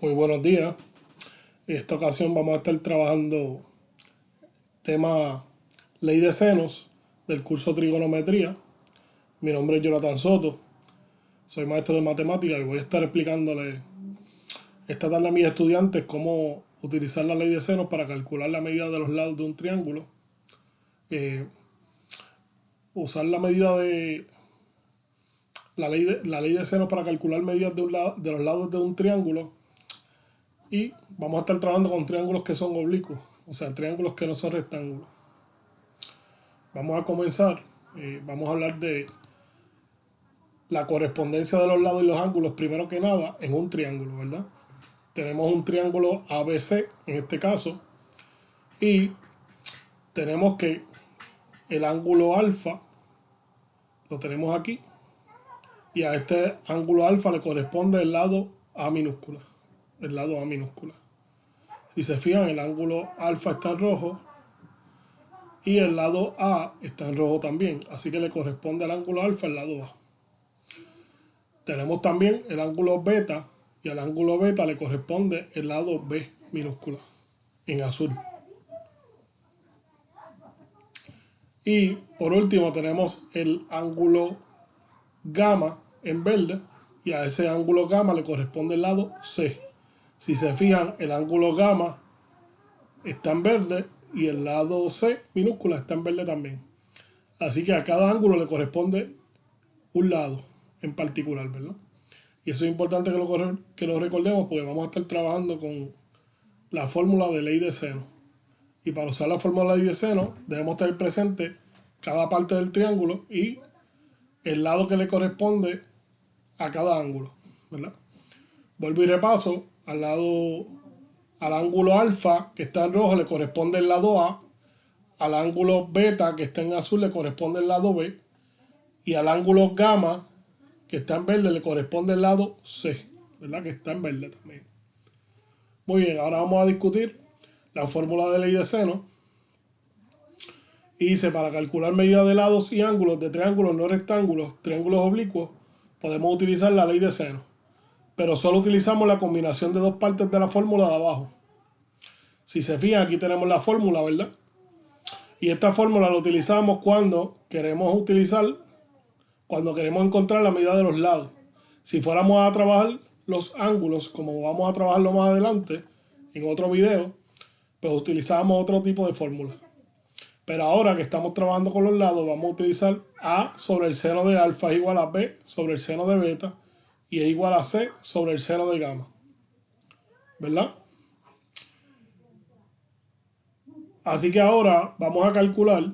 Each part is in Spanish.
Muy buenos días. En esta ocasión vamos a estar trabajando tema ley de senos del curso trigonometría. Mi nombre es Jonathan Soto. Soy maestro de matemáticas y voy a estar explicándole esta tarde a mis estudiantes cómo utilizar la ley de senos para calcular la medida de los lados de un triángulo. Usar la medida de la ley de senos para calcular medidas de los lados de un triángulo. Y vamos a estar trabajando con triángulos que son oblicuos, o sea, triángulos que no son rectángulos. Vamos a comenzar. Vamos a hablar de la correspondencia de los lados y los ángulos, primero que nada, en un triángulo, ¿verdad? Tenemos un triángulo ABC, en este caso, y tenemos que el ángulo alfa lo tenemos aquí, y a este ángulo alfa le corresponde el lado A minúscula. El lado A minúscula. Si se fijan, el ángulo alfa está en rojo y el lado A está en rojo también, así que le corresponde al ángulo alfa el lado A. Tenemos también el ángulo beta y al ángulo beta le corresponde el lado B minúscula en azul. Y por último tenemos el ángulo gamma en verde y a ese ángulo gamma le corresponde el lado C. Si se fijan, el ángulo gamma está en verde y el lado C minúscula está en verde también. Así que a cada ángulo le corresponde un lado en particular, ¿verdad? Y eso es importante que lo recordemos porque vamos a estar trabajando con la fórmula de ley de seno. Y para usar la fórmula de ley de seno debemos tener presente cada parte del triángulo y el lado que le corresponde a cada ángulo, ¿verdad? Vuelvo y repaso. Al ángulo alfa que está en rojo le corresponde el lado A, al ángulo beta que está en azul le corresponde el lado B y al ángulo gamma que está en verde le corresponde el lado C, ¿verdad? Que está en verde también. Muy bien, ahora vamos a discutir la fórmula de ley de seno. Y dice, para calcular medidas de lados y ángulos de triángulos no rectángulos, triángulos oblicuos, podemos utilizar la ley de seno. Pero solo utilizamos la combinación de dos partes de la fórmula de abajo. Si se fijan, aquí tenemos la fórmula, ¿verdad? Y esta fórmula la utilizamos cuando queremos encontrar la medida de los lados. Si fuéramos a trabajar los ángulos, como vamos a trabajarlo más adelante en otro video, pues utilizamos otro tipo de fórmula. Pero ahora que estamos trabajando con los lados, vamos a utilizar A sobre el seno de alfa es igual a B sobre el seno de beta y es igual a C sobre el seno de gamma, ¿verdad? Así que ahora vamos a calcular.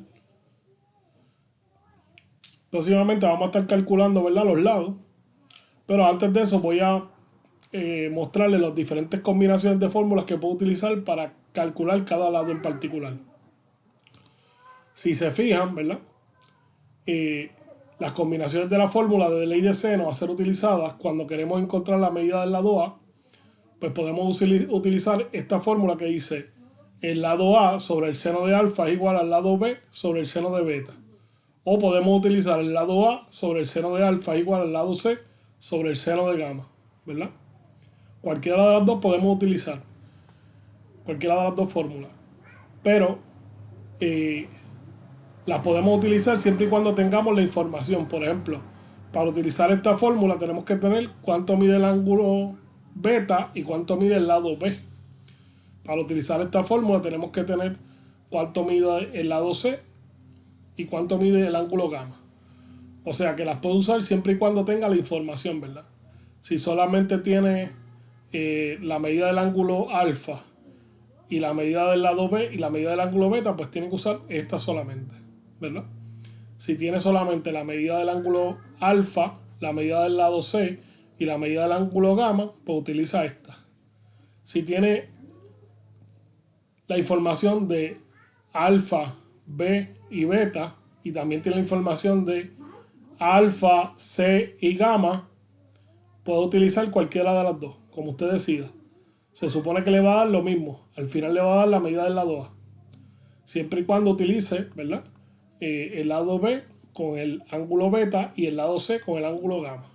Próximamente vamos a estar calculando, ¿verdad?, los lados. Pero antes de eso voy a mostrarles las diferentes combinaciones de fórmulas que puedo utilizar para calcular cada lado en particular. Si se fijan, ¿verdad? Las combinaciones de la fórmula de ley de seno a ser utilizadas cuando queremos encontrar la medida del lado A, pues podemos utilizar esta fórmula que dice el lado A sobre el seno de alfa es igual al lado B sobre el seno de beta. O podemos utilizar el lado A sobre el seno de alfa es igual al lado C sobre el seno de gamma, ¿verdad? Cualquiera de las dos podemos utilizar, cualquiera de las dos fórmulas. Pero las podemos utilizar siempre y cuando tengamos la información. Por ejemplo, para utilizar esta fórmula tenemos que tener cuánto mide el ángulo beta y cuánto mide el lado B. Para utilizar esta fórmula tenemos que tener cuánto mide el lado C y cuánto mide el ángulo gamma. O sea que las puedo usar siempre y cuando tenga la información, ¿verdad? Si solamente tiene la medida del ángulo alfa y la medida del lado B y la medida del ángulo beta, pues tiene que usar esta solamente, ¿verdad? Si tiene solamente la medida del ángulo alfa, la medida del lado C y la medida del ángulo gamma, pues utiliza esta. Si tiene la información de alfa, B y beta y también tiene la información de alfa, C y gamma, puede utilizar cualquiera de las dos, como usted decida. Se supone que le va a dar lo mismo. Al final le va a dar la medida del lado A. Siempre y cuando utilice, ¿verdad?, el lado B con el ángulo beta y el lado C con el ángulo gamma.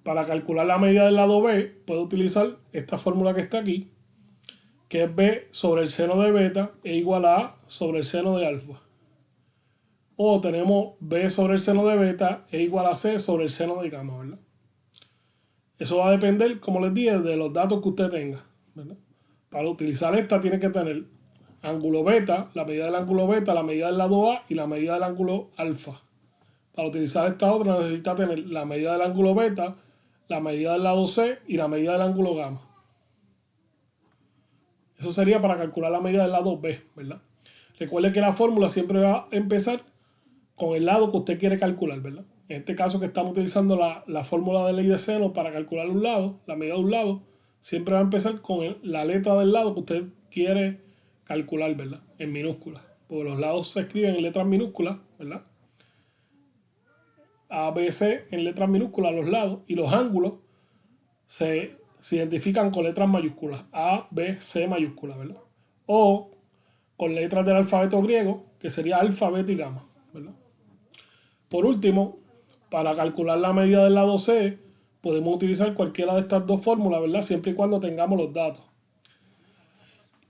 Para calcular la medida del lado B, puedo utilizar esta fórmula que está aquí, que es B sobre el seno de beta es igual a A sobre el seno de alfa. O tenemos B sobre el seno de beta es igual a C sobre el seno de gamma, ¿verdad? Eso va a depender, como les dije, de los datos que usted tenga, ¿verdad? Para utilizar esta tiene que tener ángulo beta, la medida del ángulo beta, la medida del lado A y la medida del ángulo alfa. Para utilizar esta otra necesita tener la medida del ángulo beta, la medida del lado C y la medida del ángulo gamma. Eso sería para calcular la medida del lado B, ¿verdad? Recuerde que la fórmula siempre va a empezar con el lado que usted quiere calcular, ¿verdad? En este caso que estamos utilizando la fórmula de ley de seno para calcular un lado, la medida de un lado, siempre va a empezar con la letra del lado que usted quiere calcular, ¿verdad? En minúsculas. Porque los lados se escriben en letras minúsculas, ¿verdad? A, B, C en letras minúsculas los lados y los ángulos se identifican con letras mayúsculas. A, B, C mayúsculas, ¿verdad? O con letras del alfabeto griego, que sería alfa, beta y gamma, ¿verdad? Por último, para calcular la medida del lado C, podemos utilizar cualquiera de estas dos fórmulas, ¿verdad? Siempre y cuando tengamos los datos.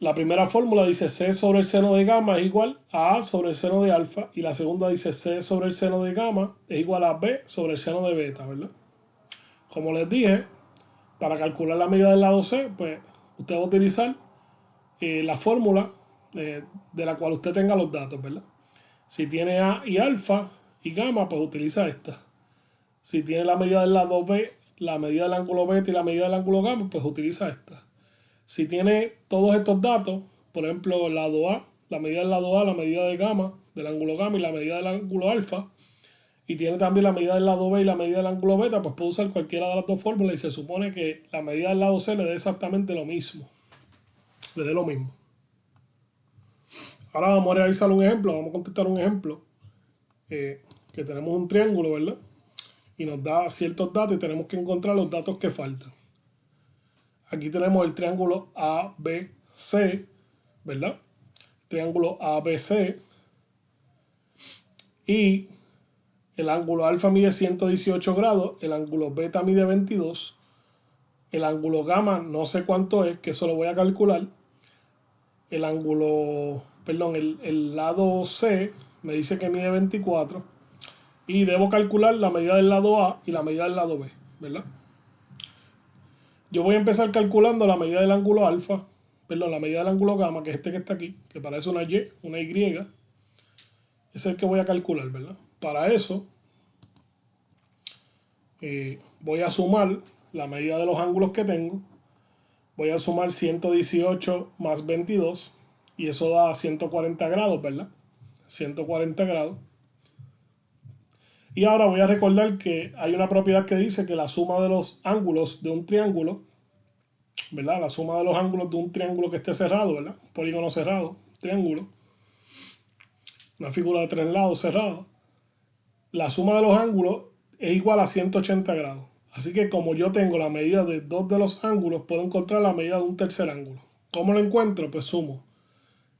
La primera fórmula dice C sobre el seno de gamma es igual a A sobre el seno de alfa. Y la segunda dice C sobre el seno de gamma es igual a B sobre el seno de beta, ¿verdad? Como les dije, para calcular la medida del lado C, pues usted va a utilizar la fórmula de la cual usted tenga los datos, ¿verdad? Si tiene A y alfa y gamma, pues utiliza esta. Si tiene la medida del lado B, la medida del ángulo beta y la medida del ángulo gamma, pues utiliza esta. Si tiene todos estos datos, por ejemplo, el lado A, la medida del lado A, la medida de gamma, del ángulo gamma y la medida del ángulo alfa, y tiene también la medida del lado B y la medida del ángulo beta, pues puede usar cualquiera de las dos fórmulas y se supone que la medida del lado C le dé exactamente lo mismo. Le dé lo mismo. Ahora vamos a realizar un ejemplo, vamos a contestar un ejemplo. Que tenemos un triángulo, ¿verdad? Y nos da ciertos datos y tenemos que encontrar los datos que faltan. Aquí tenemos el triángulo ABC, ¿verdad? Triángulo ABC. Y el ángulo alfa mide 118 grados, el ángulo beta mide 22, el ángulo gamma no sé cuánto es, que eso lo voy a calcular. El ángulo, perdón, el lado C me dice que mide 24 y debo calcular la medida del lado A y la medida del lado B, ¿verdad? Yo voy a empezar calculando la medida del ángulo alfa, perdón, la medida del ángulo gamma, que es este que está aquí, que parece una Y, una Y. Es el que voy a calcular, ¿verdad? Para eso voy a sumar la medida de los ángulos que tengo. Voy a sumar 118 más 22 y eso da 140 grados, ¿verdad? 140 grados. Y ahora voy a recordar que hay una propiedad que dice que la suma de los ángulos de un triángulo, ¿verdad? La suma de los ángulos de un triángulo que esté cerrado, ¿verdad? Polígono cerrado, triángulo. Una figura de tres lados cerrada. La suma de los ángulos es igual a 180 grados. Así que como yo tengo la medida de dos de los ángulos, puedo encontrar la medida de un tercer ángulo. ¿Cómo lo encuentro? Pues sumo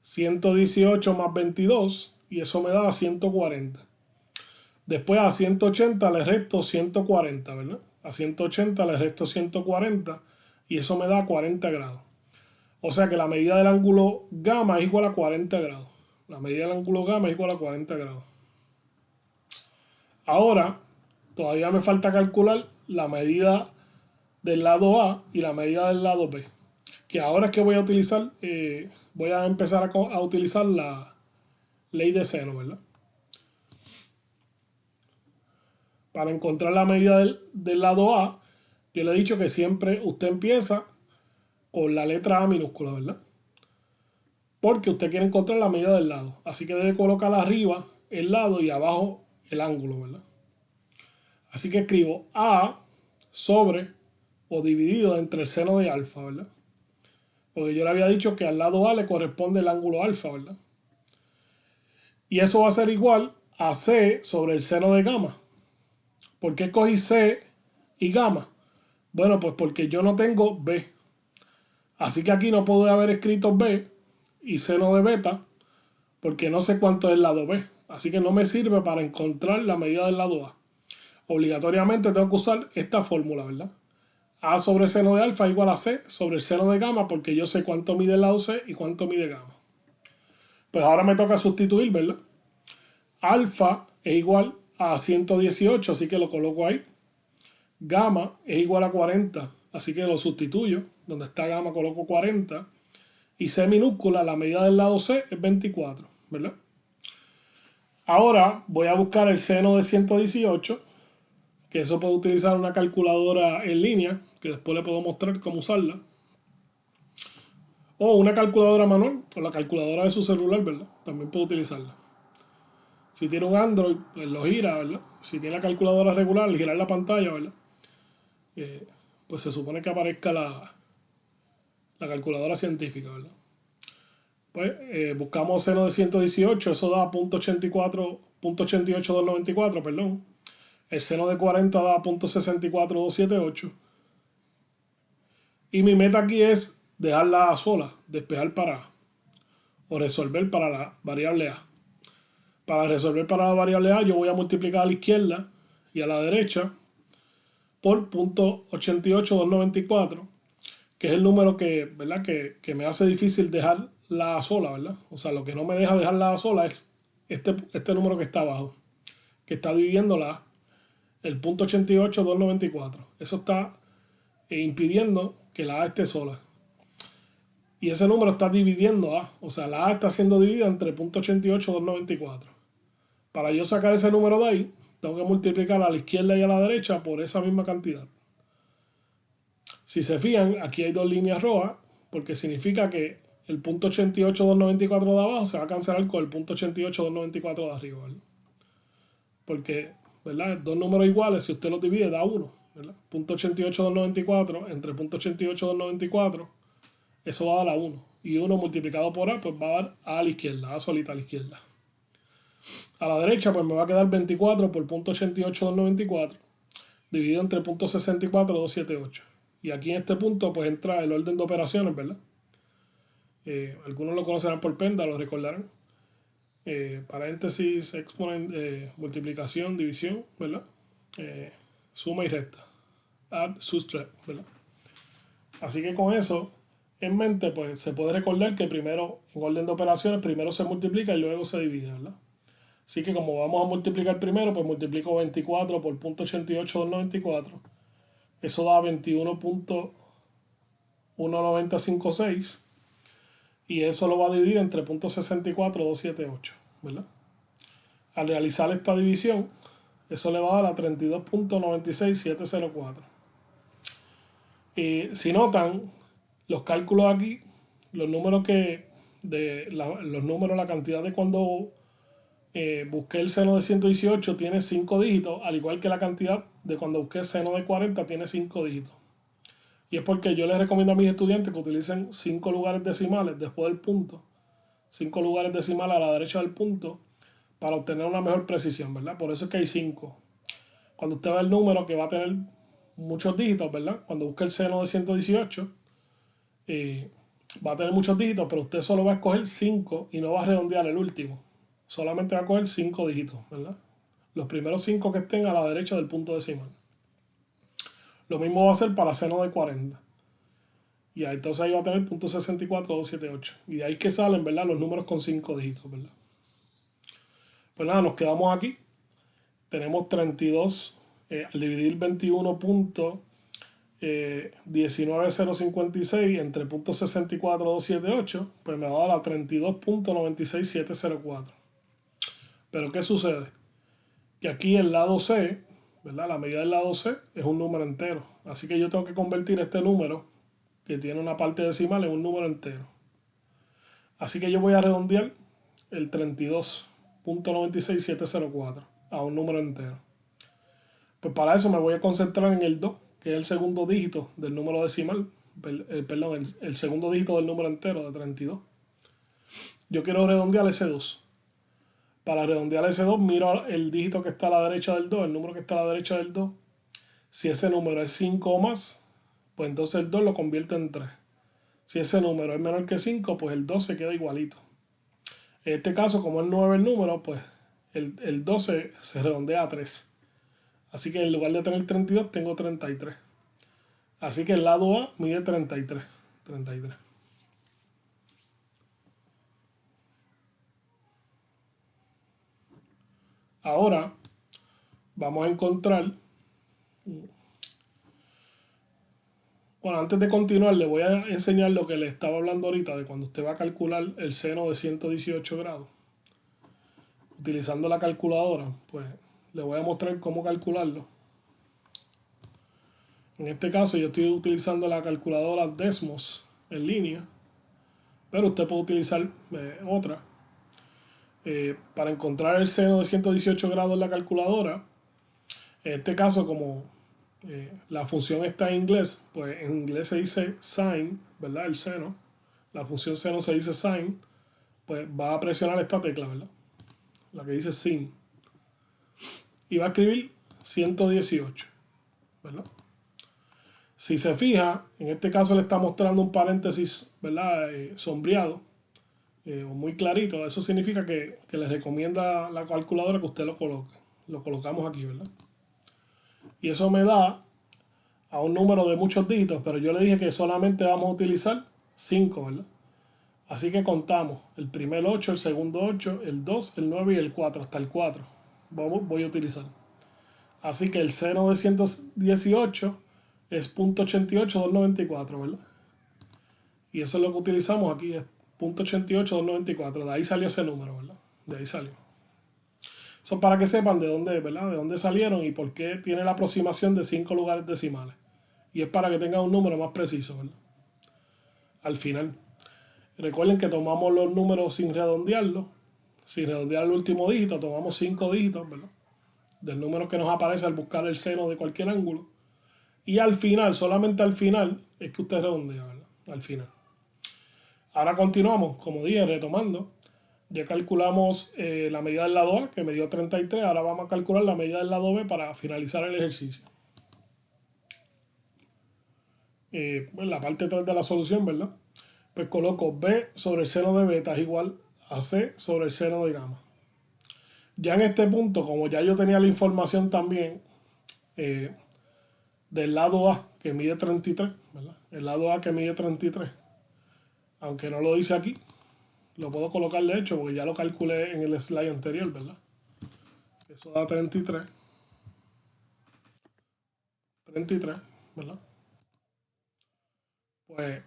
118 más 22 y eso me da 140. Después a 180 le resto 140, ¿verdad? A 180 le resto 140 y eso me da 40 grados. O sea que la medida del ángulo gamma es igual a 40 grados. La medida del ángulo gamma es igual a 40 grados. Ahora, todavía me falta calcular la medida del lado A y la medida del lado B. Que ahora es que voy a utilizar, voy a empezar a utilizar la ley de seno, ¿verdad? Para encontrar la medida del lado A, yo le he dicho que siempre usted empieza con la letra A minúscula, ¿verdad? Porque usted quiere encontrar la medida del lado. Así que debe colocar arriba el lado y abajo el ángulo, ¿verdad? Así que escribo A sobre o dividido entre el seno de alfa, ¿verdad? Porque yo le había dicho que al lado A le corresponde el ángulo alfa, ¿verdad? Y eso va a ser igual a C sobre el seno de gamma. ¿Por qué cogí C y gamma? Bueno, pues porque yo no tengo B. Así que aquí no puedo haber escrito B y seno de beta porque no sé cuánto es el lado B. Así que no me sirve para encontrar la medida del lado A. obligatoriamente tengo que usar esta fórmula, ¿verdad? A sobre seno de alfa igual a C sobre el seno de gamma, porque yo sé cuánto mide el lado C y cuánto mide gamma. Pues ahora me toca sustituir, ¿verdad? Alfa es igual a 118, así que lo coloco ahí. Gamma es igual a 40, así que lo sustituyo. Donde está gamma coloco 40. Y C minúscula, la medida del lado C es 24, ¿verdad? Ahora voy a buscar el seno de 118, que eso puedo utilizar una calculadora en línea, que después le puedo mostrar cómo usarla. O una calculadora manual, o la calculadora de su celular, ¿verdad? También puedo utilizarla. Si tiene un Android, pues lo gira, ¿verdad? Si tiene la calculadora regular, al girar la pantalla, ¿verdad? Pues se supone que aparezca la calculadora científica, ¿verdad? Pues buscamos seno de 118, eso da .88294, perdón. El seno de 40 da .64278. Y mi meta aquí es dejarla sola, despejar para, o resolver para la variable A. Para resolver para la variable A, yo voy a multiplicar a la izquierda y a la derecha por .88294, que es el número que, ¿verdad? Que me hace difícil dejarla sola, ¿verdad? O sea, lo que no me deja dejarla sola es este número que está abajo, que está dividiendo la A, el .88294. Eso está impidiendo que la A esté sola. Y ese número está dividiendo A. O sea, la A está siendo dividida entre .88294. Para yo sacar ese número de ahí, tengo que multiplicar a la izquierda y a la derecha por esa misma cantidad. Si se fijan, aquí hay dos líneas rojas, porque significa que el .88294 de abajo se va a cancelar con el .88294 de arriba, ¿verdad? Porque, ¿verdad? Dos números iguales, si usted los divide, da 1, ¿verdad? .88294 entre .88294, eso va a dar a 1. Y 1 multiplicado por A, pues va a dar A la izquierda, A solita a la izquierda. A la derecha, pues me va a quedar 24 por .88294, dividido entre .64278. Y aquí en este punto, pues entra el orden de operaciones, ¿verdad? Algunos lo conocerán por Penda, lo recordarán. Paréntesis, multiplicación, división, ¿verdad? Suma y resta. Add, subtract, ¿verdad? Así que con eso en mente, pues se puede recordar que primero, en orden de operaciones, primero se multiplica y luego se divide, ¿verdad? Así que como vamos a multiplicar primero, pues multiplico 24 por .88294. Eso da 21.1956. Y eso lo va a dividir entre .64278, ¿verdad? Al realizar esta división, eso le va a dar a 32.96704. Y si notan, los cálculos aquí, los números la cantidad de cuando busqué el seno de 118 tiene 5 dígitos, al igual que la cantidad de cuando busqué el seno de 40 tiene 5 dígitos. Y es porque yo les recomiendo a mis estudiantes que utilicen 5 lugares decimales después del punto, 5 lugares decimales a la derecha del punto, para obtener una mejor precisión, ¿verdad? Por eso es que hay 5. Cuando usted ve el número que va a tener muchos dígitos, ¿verdad? Cuando busque el seno de 118, va a tener muchos dígitos, pero usted solo va a escoger 5 y no va a redondear el último. Solamente va a coger 5 dígitos, ¿verdad? Los primeros 5 que estén a la derecha del punto decimal. Lo mismo va a ser para seno de 40. Y ahí, entonces ahí va a tener .64278. Y de ahí que salen, ¿verdad? Los números con 5 dígitos, ¿verdad? Pues nada, nos quedamos aquí. Tenemos 32. Al dividir 21.19056 entre .64278, pues me va a dar a 32.96704. Pero ¿qué sucede? Que aquí el lado C, ¿verdad? La medida del lado C es un número entero. Así que yo tengo que convertir este número, que tiene una parte decimal, en un número entero. Así que yo voy a redondear el 32.96704 a un número entero. Pues para eso me voy a concentrar en el 2, que es el segundo dígito del número decimal. Perdón, el segundo dígito del número entero de 32. Yo quiero redondear ese 2. Para redondear ese 2, miro el dígito que está a la derecha del 2, el número que está a la derecha del 2. Si ese número es 5 o más, pues entonces el 2 lo convierte en 3. Si ese número es menor que 5, pues el 2 se queda igualito. En este caso, como es 9 el número, pues el 2 se redondea a 3. Así que en lugar de tener 32, tengo 33. Así que el lado A mide 33. 33. Ahora vamos a encontrar... Bueno, antes de continuar, le voy a enseñar lo que le estaba hablando ahorita de cuando usted va a calcular el seno de 118 grados. Utilizando la calculadora, pues le voy a mostrar cómo calcularlo. En este caso yo estoy utilizando la calculadora Desmos en línea, pero usted puede utilizar otra. Para encontrar el seno de 118 grados en la calculadora, en este caso como la función está en inglés, pues en inglés se dice sin, ¿verdad? El seno. La función seno se dice sin, pues va a presionar esta tecla, ¿verdad? La que dice sin. Y va a escribir 118, ¿verdad? Si se fija, en este caso le está mostrando un paréntesis, ¿verdad? Sombreado o muy clarito. Eso significa que le recomienda la calculadora que usted lo coloque. Lo colocamos aquí, ¿verdad? Y eso me da a un número de muchos dígitos, pero yo le dije que solamente vamos a utilizar 5, ¿verdad? Así que contamos el primer 8, el segundo 8, el 2, el 9 y el 4, hasta el 4. Voy a utilizar. Así que el seno de 118 es 0.88294, ¿verdad? Y eso es lo que utilizamos aquí, es 0.88294. De ahí salió ese número, ¿verdad? De ahí salió. Eso para que sepan de dónde, ¿verdad? De dónde salieron y por qué tiene la aproximación de 5 lugares decimales. Y es para que tengan un número más preciso, ¿verdad? Al final. Recuerden que tomamos los números sin redondearlos. Sin redondear el último dígito, tomamos 5 dígitos, ¿verdad? Del número que nos aparece al buscar el seno de cualquier ángulo. Y al final, solamente al final, es que usted redondea, ¿verdad? Al final. Ahora continuamos, como dije, retomando. Ya calculamos la medida del lado A, que me dio 33. Ahora vamos a calcular la medida del lado B para finalizar el ejercicio. En la parte 3 de la solución, ¿verdad? Pues coloco B sobre el seno de beta es igual a C sobre el seno de gamma. Ya en este punto, como ya yo tenía la información también del lado A que mide 33, ¿verdad? El lado A que mide 33, aunque no lo dice aquí, lo puedo colocar de hecho porque ya lo calculé en el slide anterior, ¿verdad? Eso da 33, 33, ¿verdad? Pues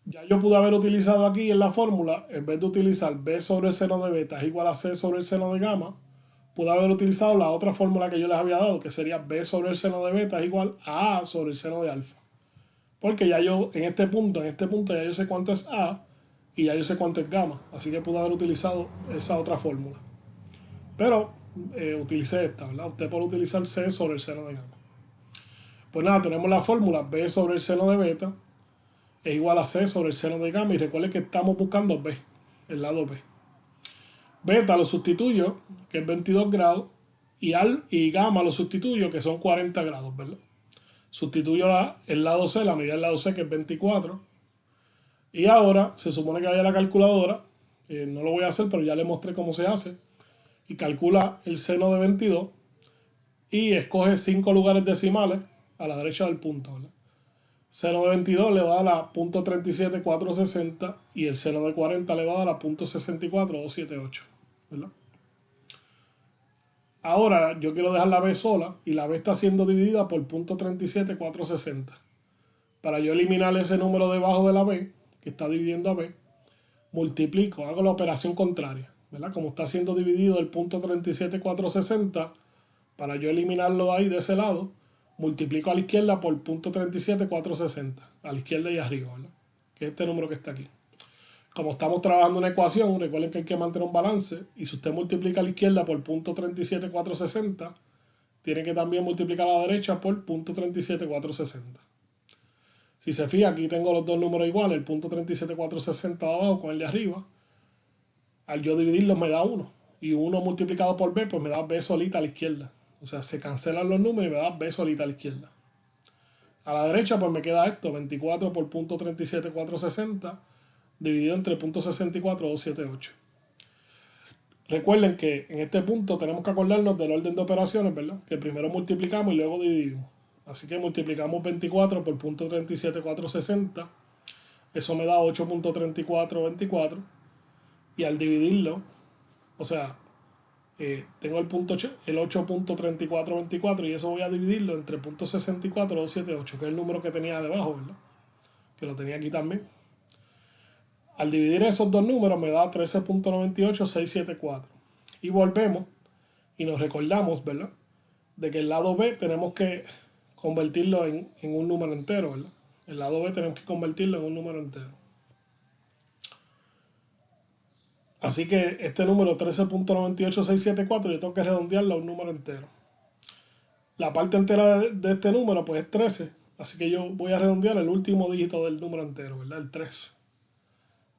ya yo pude haber utilizado aquí en la fórmula, en vez de utilizar B sobre el seno de beta es igual a C sobre el seno de gamma, pude haber utilizado la otra fórmula que yo les había dado, que sería B sobre el seno de beta es igual a sobre el seno de alfa. Porque ya yo en este punto ya yo sé cuánto es A y ya yo sé cuánto es gamma. Así que pude haber utilizado esa otra fórmula. Pero utilicé esta, ¿verdad? Usted puede utilizar C sobre el seno de gamma. Pues nada, tenemos la fórmula B sobre el seno de beta es igual a C sobre el seno de gamma. Y recuerden que estamos buscando B, el lado B. Beta lo sustituyo, que es 22 grados. Y gamma lo sustituyo, que son 40 grados, ¿verdad? Sustituyo el lado C, la medida del lado C, que es 24. Y ahora se supone que vaya a la calculadora. No lo voy a hacer, pero ya le mostré cómo se hace. Y calcula el seno de 22. Y escoge 5 lugares decimales a la derecha del punto, ¿verdad? Seno de 22 le va a dar a .37460 y el seno de 40 le va a dar a .64278, ¿verdad? Ahora yo quiero dejar la B sola y la B está siendo dividida por .37460. Para yo eliminar ese número debajo de la B, que está dividiendo a B, multiplico, hago la operación contraria, ¿verdad? Como está siendo dividido el .37460, para yo eliminarlo ahí de ese lado, multiplico a la izquierda por .37460, a la izquierda y arriba, ¿verdad? Que es este número que está aquí. Como estamos trabajando una ecuación, recuerden que hay que mantener un balance, y si usted multiplica a la izquierda por .37460, tiene que también multiplicar a la derecha por .37460. Si se fija, aquí tengo los dos números iguales, el .37460 de abajo con el de arriba. Al yo dividirlos me da 1. Y 1 multiplicado por B, pues me da B solita a la izquierda. O sea, se cancelan los números y me da B solita a la izquierda. A la derecha, pues me queda esto, 24 por .37460, dividido entre .64278. Recuerden que en este punto tenemos que acordarnos del orden de operaciones, ¿verdad? Que primero multiplicamos y luego dividimos. Así que multiplicamos 24 por .37460. Eso me da 8.3424. Y al dividirlo, o sea, tengo el 8.3424 y eso voy a dividirlo entre .64278, que es el número que tenía debajo, ¿verdad? Que lo tenía aquí también. Al dividir esos dos números me da 13.98674. Y volvemos y nos recordamos, ¿verdad? De que el lado B tenemos que convertirlo en un número entero, ¿verdad? El lado B tenemos que convertirlo en un número entero. Así que este número 13.98674 yo tengo que redondearlo a un número entero. La parte entera de este número pues es 13. Así que yo voy a redondear el último dígito del número entero, ¿verdad? El 3.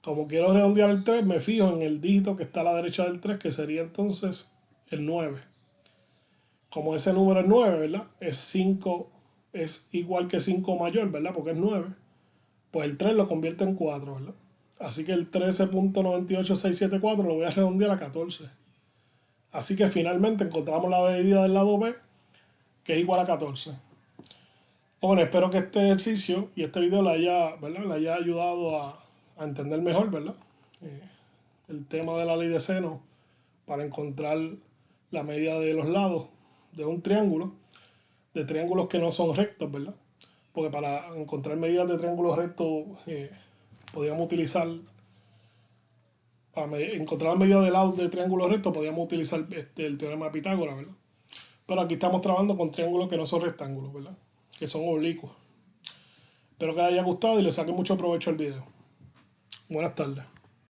Como quiero redondear el 3, me fijo en el dígito que está a la derecha del 3, que sería entonces el 9. Como ese número es 9, ¿verdad? Es 5, es igual que 5 mayor, ¿verdad? Porque es 9. Pues el 3 lo convierte en 4, ¿verdad? Así que el 13.98674 lo voy a redondear a 14. Así que finalmente encontramos la medida del lado B, que es igual a 14. Bueno, espero que este ejercicio y este video le haya ayudado a entender mejor, ¿verdad? Eh, el tema de la ley de seno para encontrar la medida de los lados de un triángulo, de triángulos que no son rectos, ¿verdad? Porque para encontrar medidas de triángulos rectos podíamos utilizar, para encontrar la medida de lados de triángulos rectos podíamos utilizar el teorema de Pitágoras, ¿verdad? Pero aquí estamos trabajando con triángulos que no son rectángulos, ¿verdad? Que son oblicuos. Espero que les haya gustado y les saque mucho provecho al video. Buenas tardes.